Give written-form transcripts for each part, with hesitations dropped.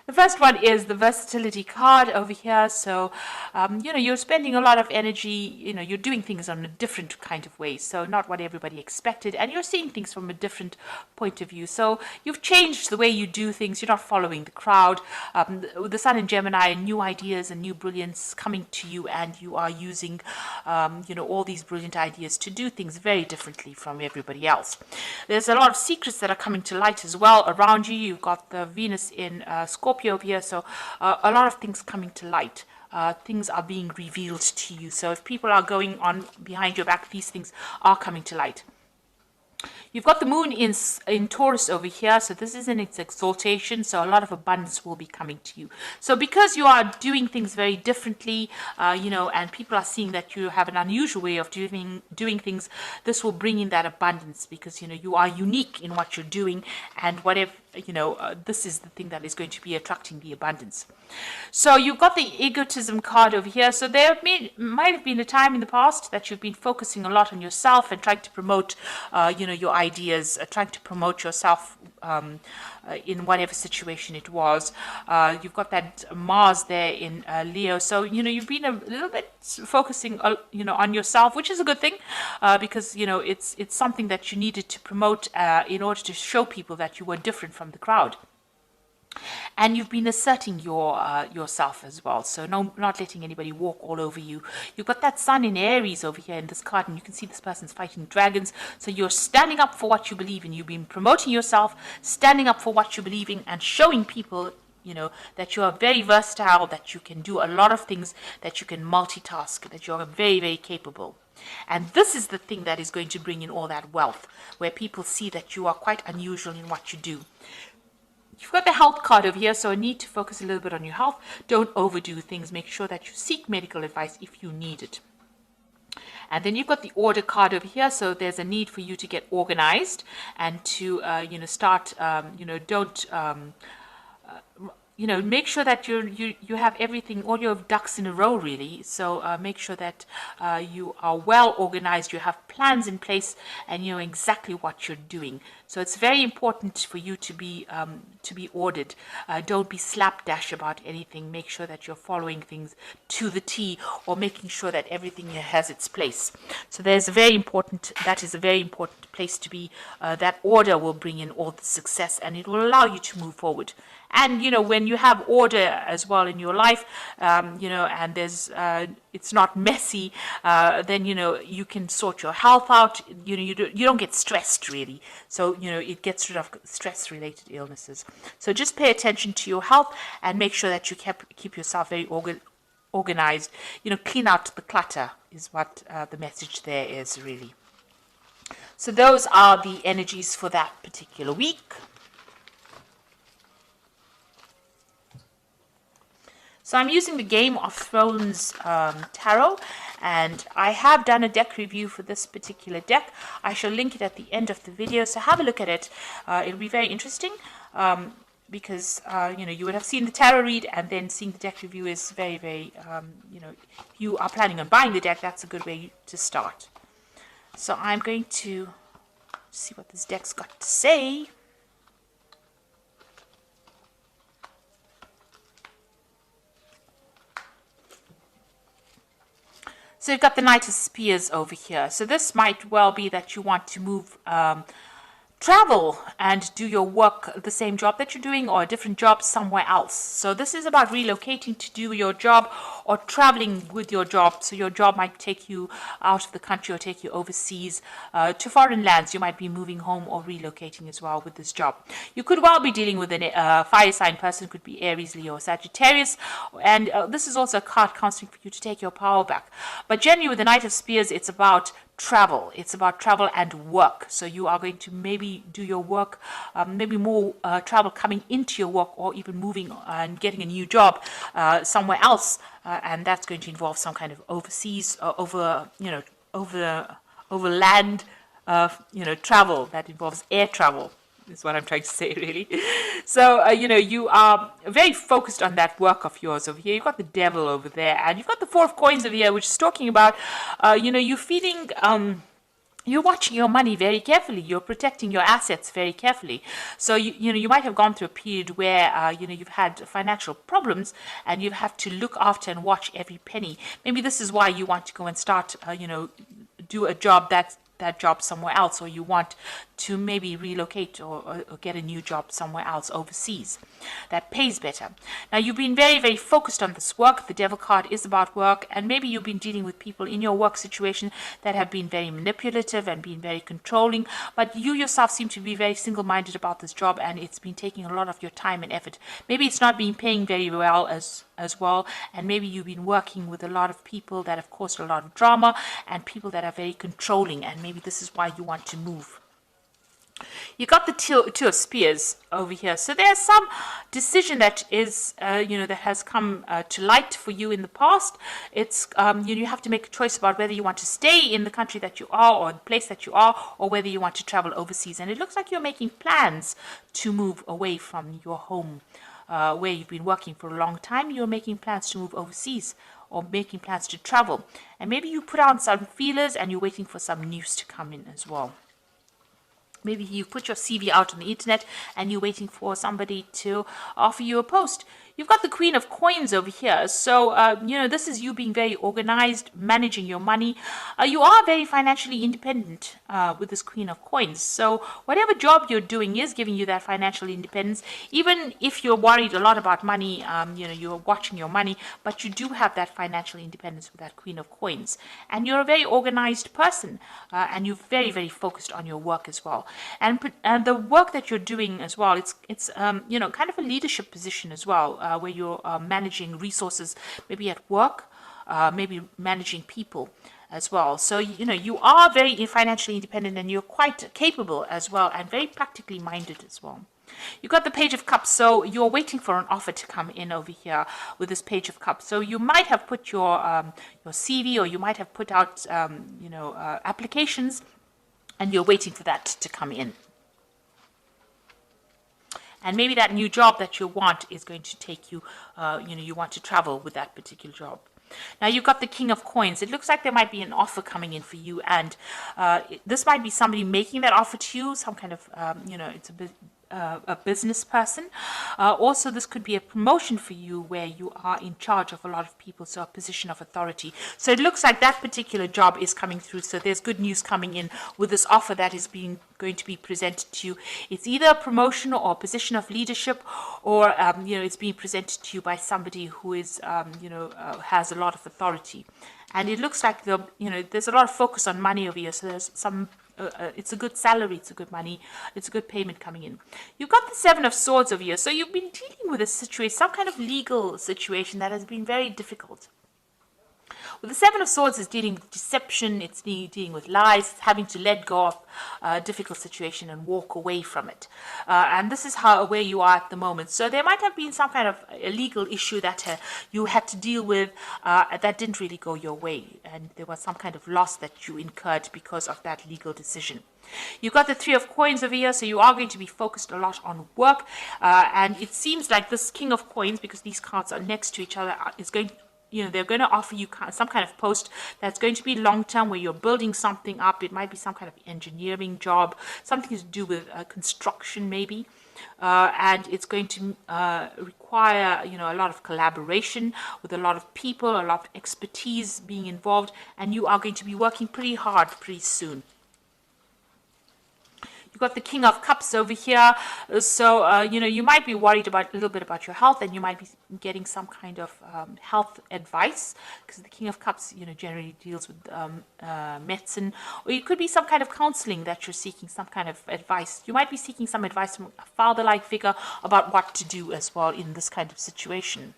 The first one is the versatility card over here. So, you're spending a lot of energy, you're doing things on a different kind of way. So not what everybody expected. And you're seeing things from a different point of view. So you've changed the way you do things. You're not following the crowd. The Sun in Gemini, new ideas and new brilliance coming to you. And you are using, all these brilliant ideas to do things very differently from everybody else. There's a lot of secrets that are coming to light as well around you. You've got the Venus in Scorpio over here, so a lot of things coming to light. Things are being revealed to you. So if people are going on behind your back, these things are coming to light. You've got the moon in Taurus over here, so this is in its exaltation, so a lot of abundance will be coming to you. So because you are doing things very differently, and people are seeing that you have an unusual way of doing things, this will bring in that abundance because, you are unique in what you're doing, and whatever, this is the thing that is going to be attracting the abundance. So you've got the egotism card over here. So there might have been a time in the past that you've been focusing a lot on yourself and trying to promote, your ideas, trying to promote yourself in whatever situation it was. You've got that Mars there in Leo. So, you've been a little bit focusing, on yourself, which is a good thing because, it's something that you needed to promote in order to show people that you were different from the crowd. And you've been asserting yourself as well. So not letting anybody walk all over you. You've got that Sun in Aries over here in this card, and you can see this person's fighting dragons. So you're standing up for what you believe in. You've been promoting yourself, standing up for what you believe in, and showing people, that you are very versatile, that you can do a lot of things, that you can multitask, that you're very, very capable. And this is the thing that is going to bring in all that wealth, where people see that you are quite unusual in what you do. You've got the health card over here, so I need to focus a little bit on your health. Don't overdo things. Make sure that you seek medical advice if you need it. And then you've got the order card over here, so there's a need for you to get organized and to, start, make sure that you have everything, all your ducks in a row, really. So make sure that you are well organized, you have plans in place, and you know exactly what you're doing. So it's very important for you to be ordered. Don't be slapdash about anything. Make sure that you're following things to the T, or making sure that everything has its place. So that is a very important place to be. That order will bring in all the success, and it will allow you to move forward. And when you have order as well in your life, and there's it's not messy, then you can sort your health out. You don't get stressed, really. So it gets rid of stress-related illnesses. So just pay attention to your health and make sure that you keep yourself very organized. Clean out the clutter is what the message there is, really. So those are the energies for that particular week. So I'm using the Game of Thrones tarot, and I have done a deck review for this particular deck. I shall link it at the end of the video, so have a look at it. It'll be very interesting because you would have seen the tarot read, and then seeing the deck review is very, very, if you are planning on buying the deck, that's a good way to start. So I'm going to see what this deck's got to say. So you've got the Knight of Spears over here. So this might well be that you want to move, travel and do your work, the same job that you're doing, or a different job somewhere else. So this is about relocating to do your job, or traveling with your job. So your job might take you out of the country or take you overseas to foreign lands. You might be moving home or relocating as well with this job. You could well be dealing with a fire sign person, could be Aries, Leo, or Sagittarius. And this is also a card counseling for you to take your power back. But generally with the Knight of Spears, it's about travel. It's about travel and work. So you are going to maybe do your work, maybe more travel coming into your work, or even moving and getting a new job somewhere else, and that's going to involve some kind of overseas, overland, travel that involves air travel. Is what I'm trying to say, really. So, you are very focused on that work of yours over here. You've got the Devil over there, and you've got the Four of Coins over here, which is talking about, you feeling, you're watching your money very carefully. You're protecting your assets very carefully. So you might have gone through a period where you've had financial problems, and you have to look after and watch every penny. Maybe this is why you want to go and start do a job that job somewhere else, or you want to maybe relocate or get a new job somewhere else overseas that pays better. Now, you've been very, very focused on this work. The devil card is about work, and maybe you've been dealing with people in your work situation that have been very manipulative and been very controlling, but you yourself seem to be very single-minded about this job, and it's been taking a lot of your time and effort. Maybe it's not been paying very well as well, and maybe you've been working with a lot of people that have caused a lot of drama and people that are very controlling, and maybe this is why you want to move. You got the two of spears over here, so there's some decision that is that has come to light for you in the past. It's you have to make a choice about whether you want to stay in the country that you are, or the place that you are, or whether you want to travel overseas. And it looks like you're making plans to move away from your home where you've been working for a long time. You're making plans to move overseas, or making plans to travel, and maybe you put out some feelers and you're waiting for some news to come in as well. Maybe you put your CV out on the internet and you're waiting for somebody to offer you a post. You've got the Queen of Coins over here. So, this is you being very organized, managing your money. You are very financially independent with this Queen of Coins. So, whatever job you're doing is giving you that financial independence. Even if you're worried a lot about money, you're watching your money, but you do have that financial independence with that Queen of Coins. And you're a very organized person, and you're very, very focused on your work as well. And the work that you're doing as well, it's kind of a leadership position as well, where you're managing resources, maybe at work, maybe managing people as well. So, you are very financially independent, and you're quite capable as well, and very practically minded as well. You got the Page of Cups, so you're waiting for an offer to come in over here with this Page of Cups. So you might have put your CV, or you might have put out applications, and you're waiting for that to come in. And maybe that new job that you want is going to take you, you want to travel with that particular job. Now, you've got the King of Coins. It looks like there might be an offer coming in for you, and this might be somebody making that offer to you, some kind of, it's a business person. Also, this could be a promotion for you where you are in charge of a lot of people, so a position of authority. So it looks like that particular job is coming through. So there's good news coming in with this offer that is going to be presented to you. It's either a promotion or a position of leadership, or it's being presented to you by somebody who is has a lot of authority. And it looks like there's a lot of focus on money over here. So there's some. It's a good salary, it's a good money, it's a good payment coming in. You've got the Seven of Swords over here. So you've been dealing with a situation, some kind of legal situation that has been very difficult. Well, the Seven of Swords is dealing with deception, it's dealing with lies, it's having to let go of a difficult situation and walk away from it. And this is where you are at the moment. So there might have been some kind of a legal issue that you had to deal with that didn't really go your way. And there was some kind of loss that you incurred because of that legal decision. You've got the Three of Coins over here, so you are going to be focused a lot on work. And it seems like this King of Coins, because these cards are next to each other, is going to they're going to offer you some kind of post that's going to be long-term, where you're building something up. It might be some kind of engineering job, something to do with construction maybe. And it's going to require, a lot of collaboration with a lot of people, a lot of expertise being involved, and you are going to be working pretty hard pretty soon. You've got the King of Cups over here. So, you might be worried a little bit about your health, and you might be getting some kind of health advice, because the King of Cups, generally deals with medicine, or it could be some kind of counseling that you're seeking, some kind of advice. You might be seeking some advice from a father-like figure about what to do as well in this kind of situation.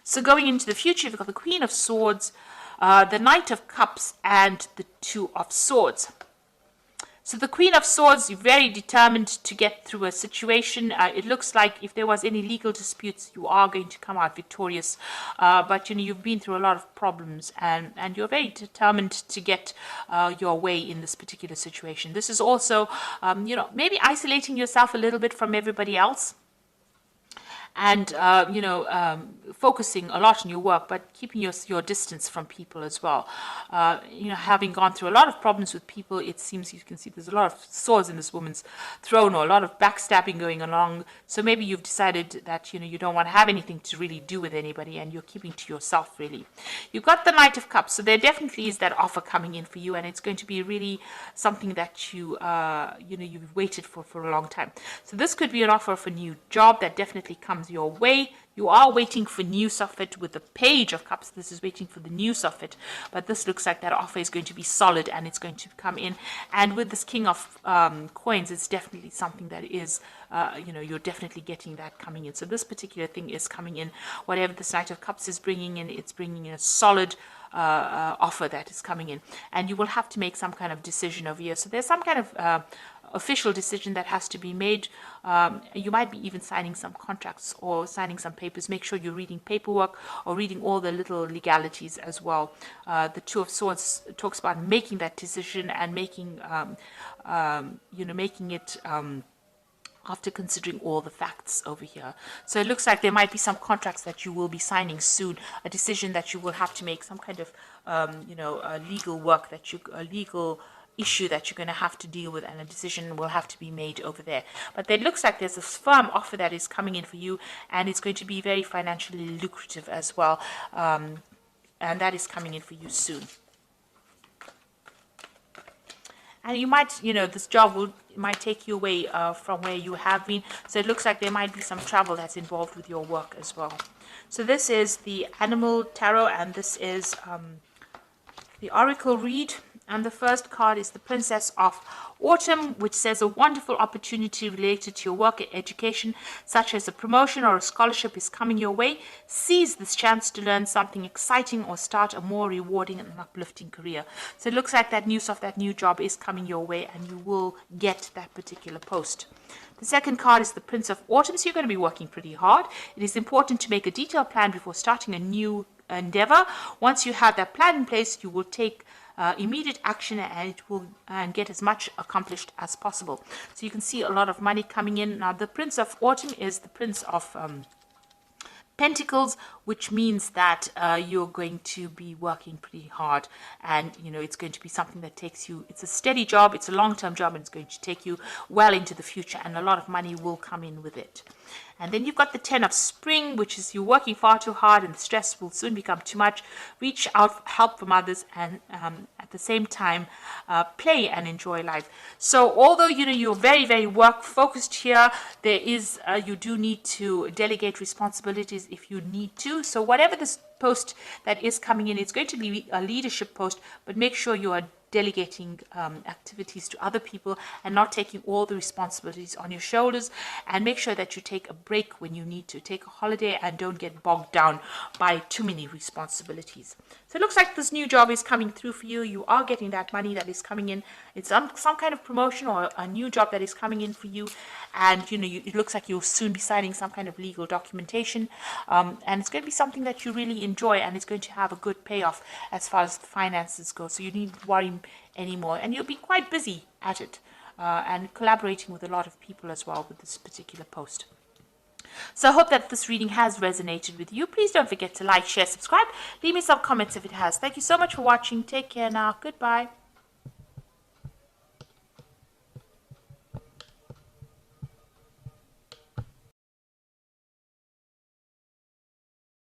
So going into the future, you've got the Queen of Swords, the Knight of Cups, and the Two of Swords. So the Queen of Swords, you're very determined to get through a situation. It looks like if there was any legal disputes, you are going to come out victorious. But, you've been through a lot of problems, and you're very determined to get your way in this particular situation. This is also, maybe isolating yourself a little bit from everybody else. and focusing a lot on your work, but keeping your distance from people as well. Having gone through a lot of problems with people, it seems you can see there's a lot of swords in this woman's throne, or a lot of backstabbing going along. So maybe you've decided that you don't want to have anything to really do with anybody, and you're keeping to yourself really. You've got the Knight of Cups, so there definitely is that offer coming in for you, and it's going to be really something that you've waited for a long time. So this could be an offer of a new job that definitely comes your way. You are waiting for news of it with the Page of Cups. This is waiting for the news of it. But this looks like that offer is going to be solid, and it's going to come in. And with this King of Coins, it's definitely something that is, you're definitely getting that coming in. So this particular thing is coming in. Whatever this Knight of Cups is bringing in, it's bringing in a solid offer that is coming in. And you will have to make some kind of decision over here. So there's some kind of official decision that has to be made. You might be even signing some contracts or signing some papers. Make sure you're reading paperwork or reading all the little legalities as well. The Two of Swords talks about making that decision and making it after considering all the facts over here. So it looks like there might be some contracts that you will be signing soon, a decision that you will have to make, some kind of legal work a legal issue that you're going to have to deal with, and a decision will have to be made over there. But it looks like there's a firm offer that is coming in for you, and it's going to be very financially lucrative as well, and that is coming in for you soon. And you might, this job might take you away from where you have been. So it looks like there might be some travel that's involved with your work as well. So this is the Animal Tarot, and this is the Oracle read. And the first card is the Princess of Autumn, which says a wonderful opportunity related to your work and education, such as a promotion or a scholarship, is coming your way. Seize this chance to learn something exciting or start a more rewarding and uplifting career. So it looks like that news of that new job is coming your way, and you will get that particular post. The second card is the Prince of Autumn, so you're going to be working pretty hard. It is important to make a detailed plan before starting a new endeavor. Once you have that plan in place, you will take immediate action, and it will get as much accomplished as possible. So you can see a lot of money coming in. Now the Prince of Autumn is the Prince of Pentacles, which means that you're going to be working pretty hard, and it's going to be something that takes you, it's a steady job, it's a long-term job, and it's going to take you well into the future, and a lot of money will come in with it. And then you've got the 10 of Spring, which is you're working far too hard and the stress will soon become too much. Reach out for help from others, and at the same time play and enjoy life. So although you're very, very work focused here, there is you do need to delegate responsibilities if you need to. So whatever this post that is coming in, it's going to be a leadership post, but make sure you are delegating activities to other people and not taking all the responsibilities on your shoulders, and make sure that you take a break when you need to. Take a holiday and don't get bogged down by too many responsibilities. So it looks like this new job is coming through for you. You are getting that money that is coming in. It's some kind of promotion or a new job that is coming in for you, and it looks like you'll soon be signing some kind of legal documentation, and it's going to be something that you really enjoy, and it's going to have a good payoff as far as the finances go. So you needn't worry anymore, and you'll be quite busy at it, and collaborating with a lot of people as well with this particular post. So I hope that this reading has resonated with you. Please don't forget to like, share, subscribe. Leave me some comments if it has. Thank you so much for watching. Take care now. Goodbye.